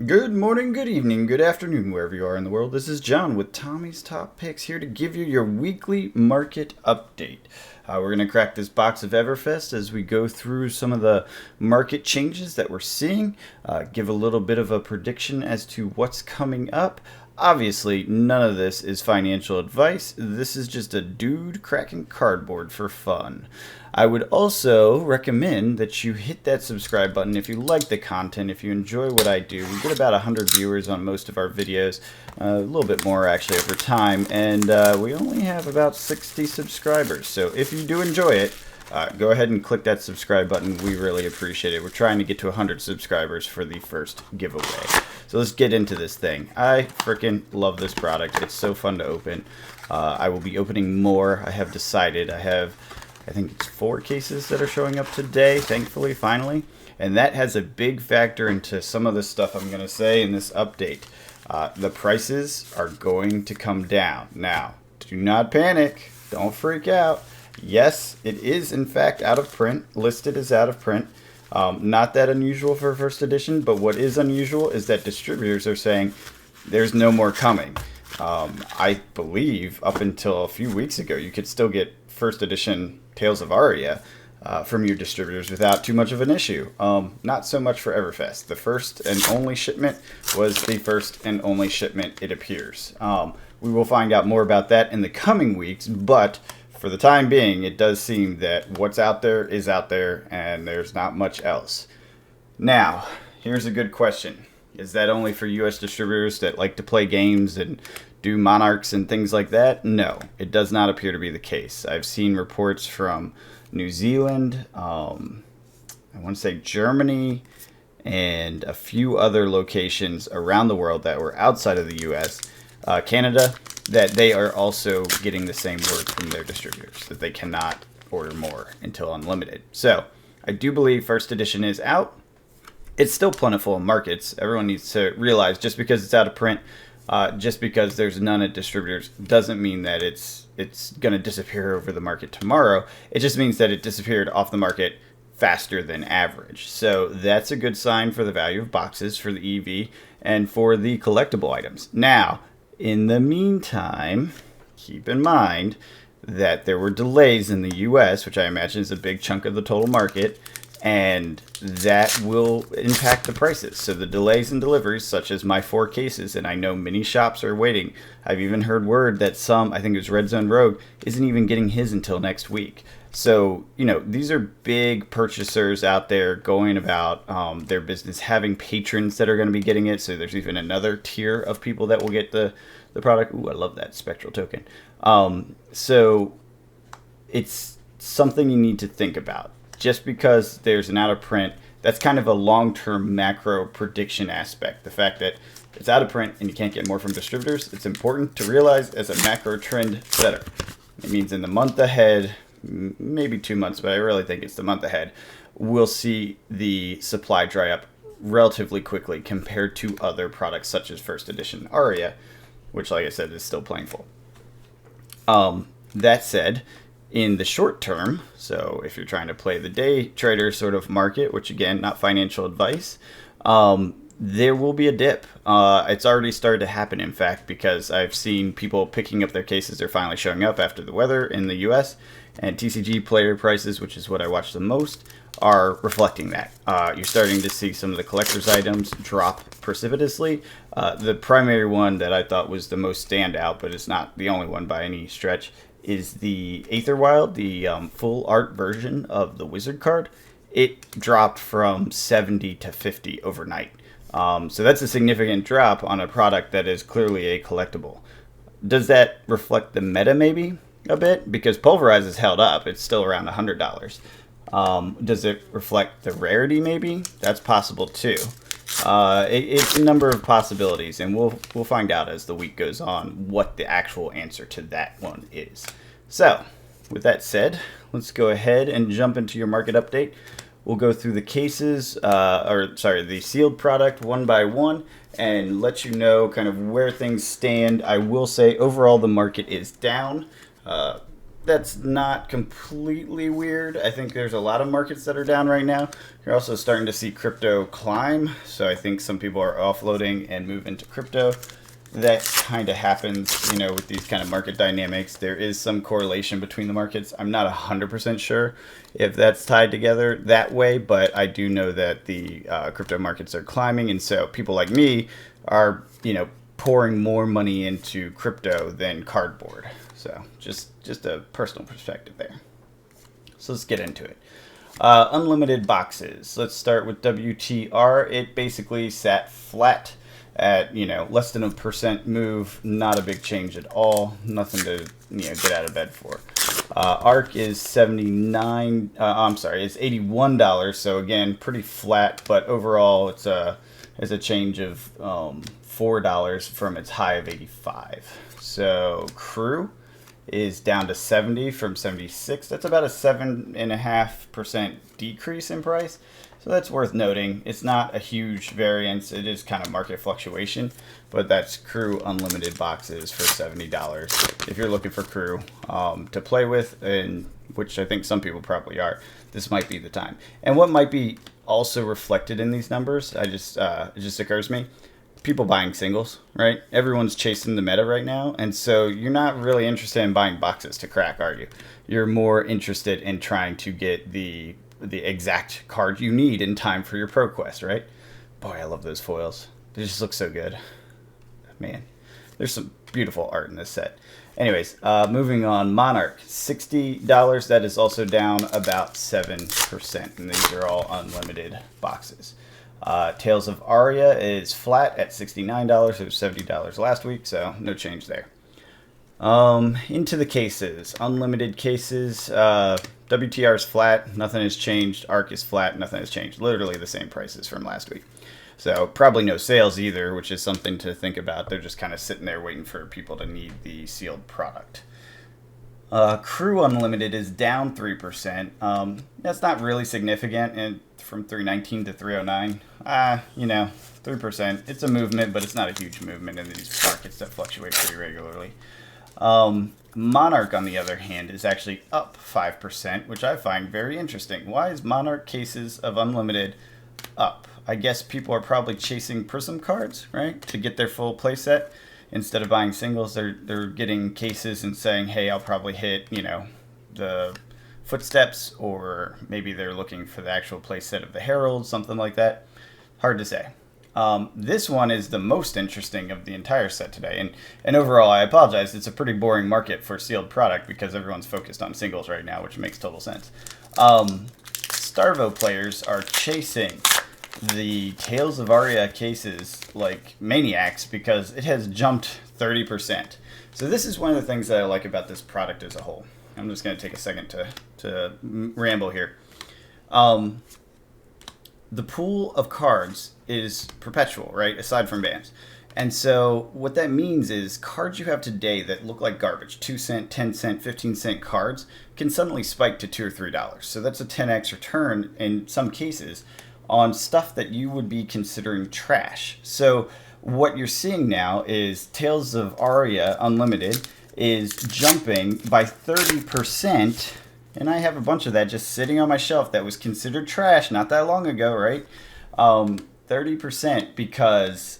Good morning, good evening, good afternoon, wherever you are in the world. This is John with Tommy's Top Picks here to give you your weekly market update. We're going to crack this box of Everfest as we go through some of the market changes that we're seeing, give a little bit of a prediction as to what's coming up. Obviously, none of this is financial advice. This is just a dude cracking cardboard for fun. I would also recommend that you hit that subscribe button if you like the content, if you enjoy what I do. We get about 100 viewers on most of our videos, a little bit more actually over time, and we only have about 60 subscribers. So if you do enjoy it, go ahead and click that subscribe button. We really appreciate it. We're trying to get to 100 subscribers for the first giveaway. So let's get into this thing. I freaking love this product. It's so fun to open. I will be opening more. I have decided. I think it's 4 cases that are showing up today, thankfully, finally. And that has a big factor into some of the stuff I'm going to say in this update. The prices are going to come down. Now, do not panic. Don't freak out. Yes, it is in fact out of print, listed as out of print. Not that unusual for first edition, but what is unusual is that distributors are saying there's no more coming. I believe up until a few weeks ago, you could still get first edition Tales of Aria from your distributors without too much of an issue. Not so much for Everfest. The first and only shipment was the first and only shipment, it appears. We will find out more about that in the coming weeks, but for the time being, it does seem that what's out there is out there, and there's not much else. Now, here's a good question. Is that only for U.S. distributors that like to play games and do monarchs and things like that? No, it does not appear to be the case. I've seen reports from New Zealand, I want to say Germany, and a few other locations around the world that were outside of the U.S., Canada, that they are also getting the same word from their distributors, that they cannot order more until unlimited. So I do believe first edition is out. It's still plentiful in markets. Everyone needs to realize just because it's out of print, just because there's none at distributors, doesn't mean that it's going to disappear over the market tomorrow. It just means that it disappeared off the market faster than average. So that's a good sign for the value of boxes, for the EV, and for the collectible items. Now, in the meantime, keep in mind that there were delays in the US, which I imagine is a big chunk of the total market, and that will impact the prices. So the delays in deliveries, such as my 4 cases, and I know many shops are waiting. I've even heard word that some, I think it was Red Zone Rogue, isn't even getting his until next week. So, these are big purchasers out there going about their business, having patrons that are going to be getting it. So there's even another tier of people that will get the product. Ooh, I love that spectral token. So it's something you need to think about. Just because there's an out of print, that's kind of a long-term macro prediction aspect. The fact that it's out of print and you can't get more from distributors, it's important to realize as a macro trend setter. It means in the month ahead, maybe 2 months, but I really think it's the month ahead, we'll see the supply dry up relatively quickly compared to other products such as first edition Aria, which, like I said, is still playing full. That said, in the short term, so if you're trying to play the day trader sort of market, which again, not financial advice, there will be a dip. It's already started to happen, in fact, because I've seen people picking up their cases. They're finally showing up after the weather in the US, and TCG player prices, which is what I watch the most, are reflecting that. You're starting to see some of the collector's items drop precipitously. The primary one that I thought was the most standout, but it's not the only one by any stretch, is the Aetherwild, the full art version of the Wizard card. It dropped from 70 to 50 overnight. So that's a significant drop on a product that is clearly a collectible. Does that reflect the meta maybe a bit? Because Pulverize is held up. It's still around $100. Does it reflect the rarity maybe? That's possible too. It's a number of possibilities, and we'll find out as the week goes on what the actual answer to that one is. So, with that said, let's go ahead and jump into your market update. We'll go through the cases, the sealed product one by one, and let you know kind of where things stand. I will say overall the market is down. that's not completely weird. I think there's a lot of markets that are down right now. You're also starting to see crypto climb, so I think some people are offloading and move into crypto. That kind of happens, with these kind of market dynamics. There is some correlation between the markets. I'm not 100% sure if that's tied together that way, but I do know that the crypto markets are climbing, and so people like me are, pouring more money into crypto than cardboard. So just a personal perspective there. So let's get into it. Unlimited boxes. Let's start with WTR. It basically sat flat at less than a % move. Not a big change at all. Nothing to get out of bed for. ARC is $79. It's $81. So again, pretty flat, but overall it's a change of $4 from its high of 85. So Crew is down to 70 from 76. That's about a 7.5% decrease in price. So that's worth noting. It's not a huge variance. It is kind of market fluctuation, but that's Crew unlimited boxes for $70. If you're looking for Crew to play with, and which I think some people probably are, this might be the time. And what might be also reflected in these numbers, it just occurs to me, people buying singles, right? Everyone's chasing the meta right now, and so you're not really interested in buying boxes to crack, are you? You're more interested in trying to get the exact card you need in time for your Pro Quest, right? Boy, I love those foils. They just look so good. Man, there's some beautiful art in this set. Anyways, moving on, Monarch, $60. That is also down about 7%, and these are all unlimited boxes. Tales of Aria is flat at $69. It was $70 last week, so no change there. Into the cases. Unlimited cases. WTR is flat. Nothing has changed. ARC is flat. Nothing has changed. Literally the same prices from last week. So probably no sales either, which is something to think about. They're just kind of sitting there waiting for people to need the sealed product. Crew Unlimited is down 3%. That's not really significant, and from 319 to 309. 3%. It's a movement, but it's not a huge movement in these markets that fluctuate pretty regularly. Monarch, on the other hand, is actually up 5%, which I find very interesting. Why is Monarch cases of Unlimited up? I guess people are probably chasing Prism cards, right, to get their full playset. Instead of buying singles, they're getting cases and saying, hey, I'll probably hit, the Footsteps, or maybe they're looking for the actual playset of the Herald, something like that. Hard to say. This one is the most interesting of the entire set today. And overall, I apologize, it's a pretty boring market for sealed product because everyone's focused on singles right now, which makes total sense. Starvo players are chasing the Tales of Aria cases like maniacs because it has jumped 30%. So this is one of the things that I like about this product as a whole. I'm just going to take a second to ramble here. The pool of cards is perpetual, right? Aside from bans. And so what that means is cards you have today that look like garbage, 2 cent, 10 cent, 15 cent cards, can suddenly spike to $2 or $3. So that's a 10x return in some cases on stuff that you would be considering trash. So what you're seeing now is Tales of Aria Unlimited is jumping by 30%. And I have a bunch of that just sitting on my shelf that was considered trash not that long ago, right? 30% because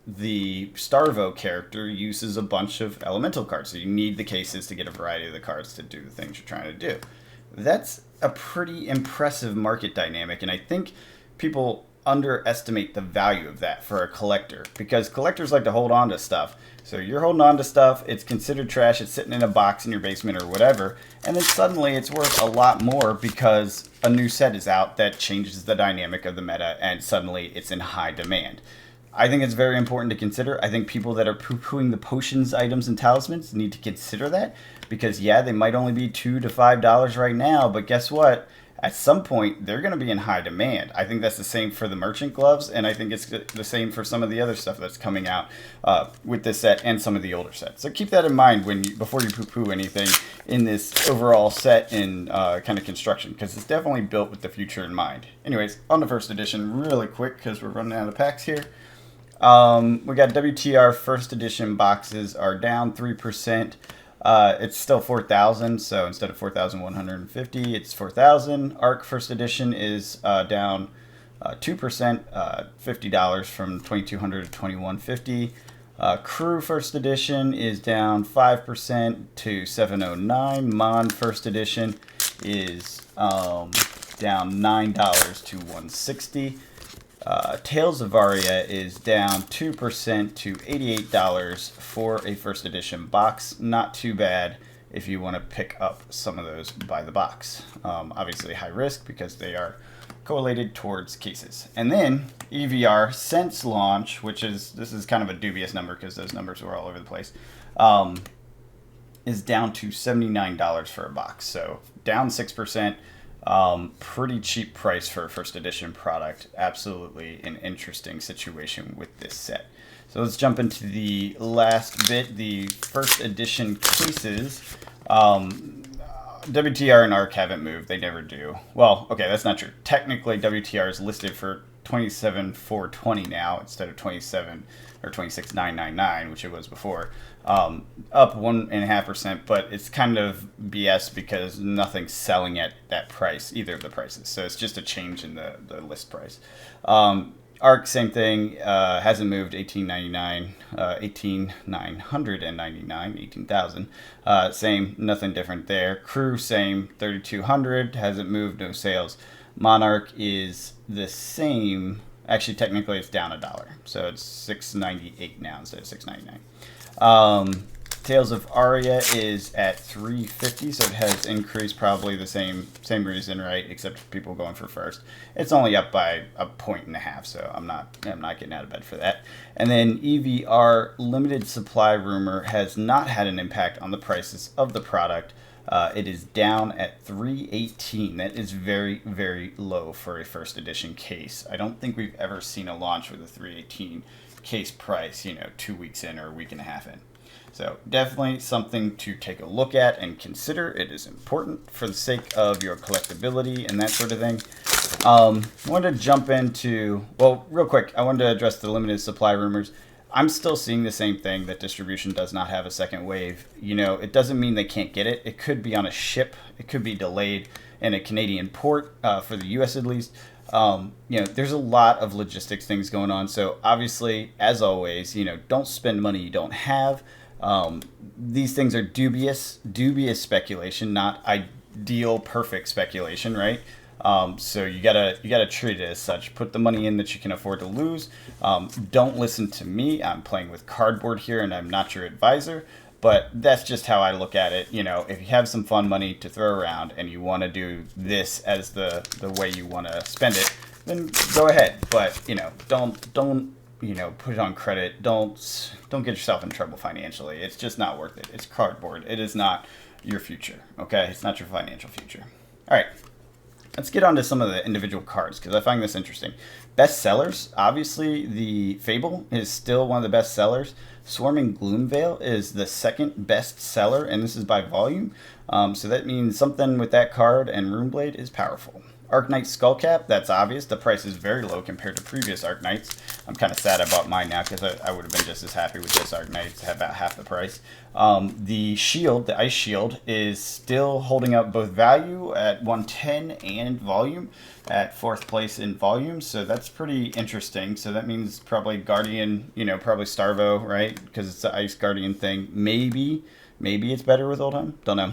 the Starvo character uses a bunch of elemental cards. So you need the cases to get a variety of the cards to do the things you're trying to do. That's a pretty impressive market dynamic, and I think people underestimate the value of that for a collector because collectors like to hold on to stuff. So you're holding on to stuff, it's considered trash, it's sitting in a box in your basement or whatever, and then suddenly it's worth a lot more because a new set is out that changes the dynamic of the meta and suddenly it's in high demand. I think it's very important to consider. I think people that are poo-pooing the potions, items, and talismans need to consider that because, yeah, they might only be $2 to $5 right now, but guess what? At some point, they're going to be in high demand. I think that's the same for the merchant gloves, and I think it's the same for some of the other stuff that's coming out with this set and some of the older sets. So keep that in mind before you poo-poo anything in this overall set and kind of construction, because it's definitely built with the future in mind. Anyways, on the first edition, really quick, because we're running out of packs here. We got WTR first edition boxes are down 3%. It's still 4,000, so instead of 4,150, it's 4,000. ARC first edition is down 2%, $50 from 2,200 to 2,150. Crew first edition is down 5% to 709. Mon first edition is down $9 to 160. Tales of Aria is down 2% to $88 for a first edition box. Not too bad if you want to pick up some of those by the box. Obviously high risk because they are correlated towards cases. And then EVR since launch, this is kind of a dubious number because those numbers were all over the place, is down to $79 for a box. So down 6%. Pretty cheap price for a first edition product. Absolutely an interesting situation with this set. So let's jump into the last bit, the first edition cases. WTR and ARC haven't moved. They never do. Well, okay, that's not true. Technically, WTR is listed for 27,420 now instead of 27 or 26,999, which it was before. Up 1.5%, but it's kind of BS because nothing's selling at that price, either of the prices. So it's just a change in the list price. ARC, same thing, hasn't moved, 1899, 18,999, 18,000. Same, nothing different there. Crew, same, 3,200, hasn't moved, no sales. Monarch is the same. Actually, technically, it's down $1, so it's $698 now instead of $699. Tales of Aria is at 350, so it has increased probably the same reason, right? Except people going for first. It's only up by 1.5, so I'm not getting out of bed for that. And then EVR limited supply rumor has not had an impact on the prices of the product. It is down at 318. That is very, very low for a first edition case. I don't think we've ever seen a launch with a 318 case price, 2 weeks in or a week and a half in. So definitely something to take a look at and consider. It is important for the sake of your collectability and that sort of thing. I wanted to jump into, well, real quick, I wanted to address the limited supply rumors. I'm still seeing the same thing, that distribution does not have a second wave. It doesn't mean they can't get it. It could be on a ship. It could be delayed in a Canadian port, for the U.S. at least. There's a lot of logistics things going on. So obviously, as always, don't spend money you don't have. These things are dubious speculation, not ideal, perfect speculation, right? So you gotta treat it as such. Put the money in that you can afford to lose. Don't listen to me. I'm playing with cardboard here, and I'm not your advisor. But that's just how I look at it. If you have some fun money to throw around and you want to do this as the way you want to spend it, then go ahead. But don't put it on credit. Don't get yourself in trouble financially. It's just not worth it. It's cardboard. It is not your future. Okay, it's not your financial future. All right. Let's get on to some of the individual cards because I find this interesting. Best sellers, obviously the Fable is still one of the best sellers. Swarming Gloomveil is the second best seller, and this is by volume. So that means something with that card and Runeblade is powerful. Arknight Skullcap, that's obvious. The price is very low compared to previous Arknights. I'm kind of sad I bought mine now because I would have been just as happy with this Arknight at about half the price. The shield, the Ice Shield, is still holding up both value at 110 and volume at 4th place in volume. So that's pretty interesting. So that means probably Guardian, probably Starvo, right? Because it's the Ice Guardian thing. Maybe it's better with Oldham. Don't know.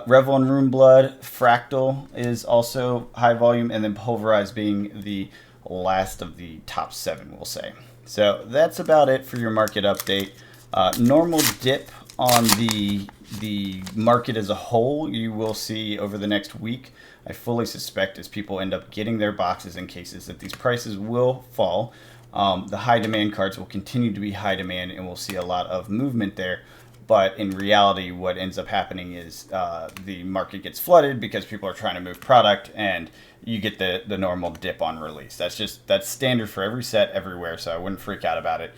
Revel and Runeblood, Fractal is also high volume, and then Pulverize being the last of the top 7, we'll say. So that's about it for your market update. Normal dip on the market as a whole you will see over the next week. I fully suspect as people end up getting their boxes and cases that these prices will fall. The high demand cards will continue to be high demand, and we'll see a lot of movement there. But in reality, what ends up happening is the market gets flooded because people are trying to move product, and you get the normal dip on release. That's standard for every set everywhere, so I wouldn't freak out about it.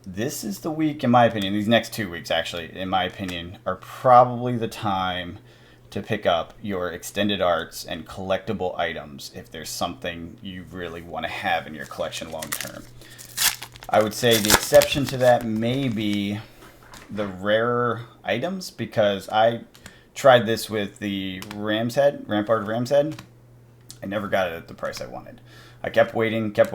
This is the week, in my opinion, these next 2 weeks actually, in my opinion, are probably the time to pick up your extended arts and collectible items if there's something you really want to have in your collection long term. I would say the exception to that may be the rarer items, because I tried this with the Rampart Ram's Head. I never got it at the price I wanted. I kept waiting, kept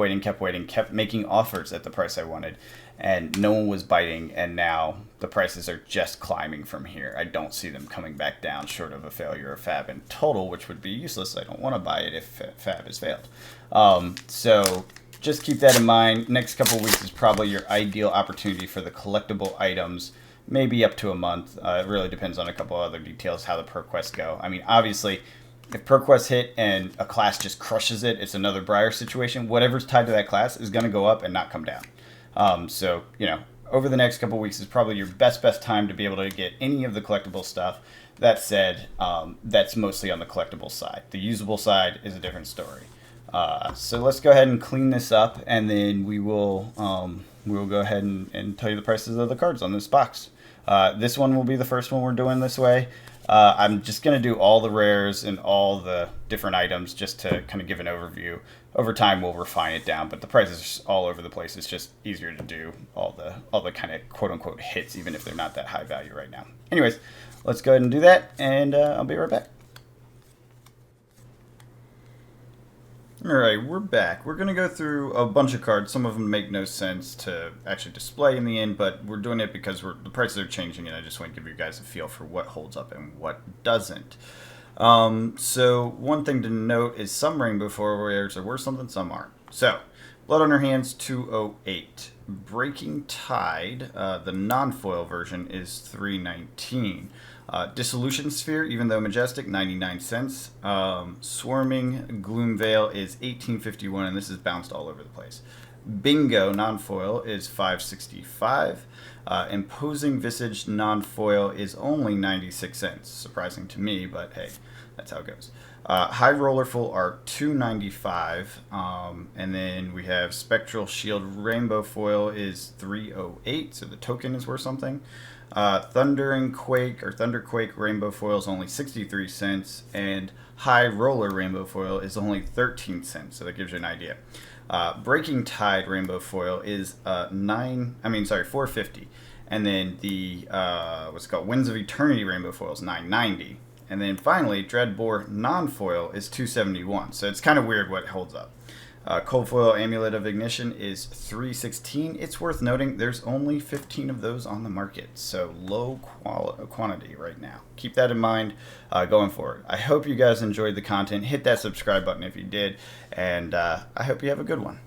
making offers at the price I wanted, and no one was biting, and now the prices are just climbing from here. I don't see them coming back down short of a failure of Fab in total, which would be useless. I don't want to buy it if Fab has failed. So just keep that in mind. Next couple of weeks is probably your ideal opportunity for the collectible items, maybe up to a month. It really depends on a couple other details, how the perk quests go. I mean, obviously, if perk quests hit and a class just crushes it, it's another Briar situation. Whatever's tied to that class is going to go up and not come down. So, you know, over the next couple weeks is probably your best time to be able to get any of the collectible stuff. That said, that's mostly on the collectible side. The usable side is a different story. So let's go ahead and clean this up, and then we will go ahead and tell you the prices of the cards on this box. This one will be the first one we're doing this way. I'm just going to do all the rares and all the different items just to kind of give an overview. Over time, we'll refine it down, but the prices all over the place. It's just easier to do all the kind of quote-unquote hits, even if they're not that high value right now. Anyways, let's go ahead and do that, and I'll be right back. Alright, we're back. We're going to go through a bunch of cards. Some of them make no sense to actually display in the end, but we're doing it because the prices are changing, and I just want to give you guys a feel for what holds up and what doesn't. So one thing to note is some Rainbow Foil rares are worth something, some aren't. So, Blood on Her Hands 208. Breaking Tide, the non-foil version, is $3.19. Dissolution Sphere, even though majestic, 99 cents. Swarming Gloom Veil is $18.51, and this is bounced all over the place. Bingo non-foil is $5.65. Imposing Visage non-foil is only 96 cents. Surprising to me, but hey, that's how it goes. High Roller Full Art, $2.95. And then we have Spectral Shield Rainbow Foil is $3.08, so the token is worth something. Thunderquake Rainbow Foil is only 63 cents, and High Roller Rainbow Foil is only 13 cents, so that gives you an idea. Breaking Tide Rainbow Foil is $4.50, and then the Winds of Eternity Rainbow Foil is $9.90, and then finally Dreadbore Non-Foil is $2.71. So it's kind of weird what holds up. Cold Foil Amulet of Ignition is $3.16. It's worth noting there's only 15 of those on the market, so low quantity right now. Keep that in mind going forward. I hope you guys enjoyed the content. Hit that subscribe button if you did, and I hope you have a good one.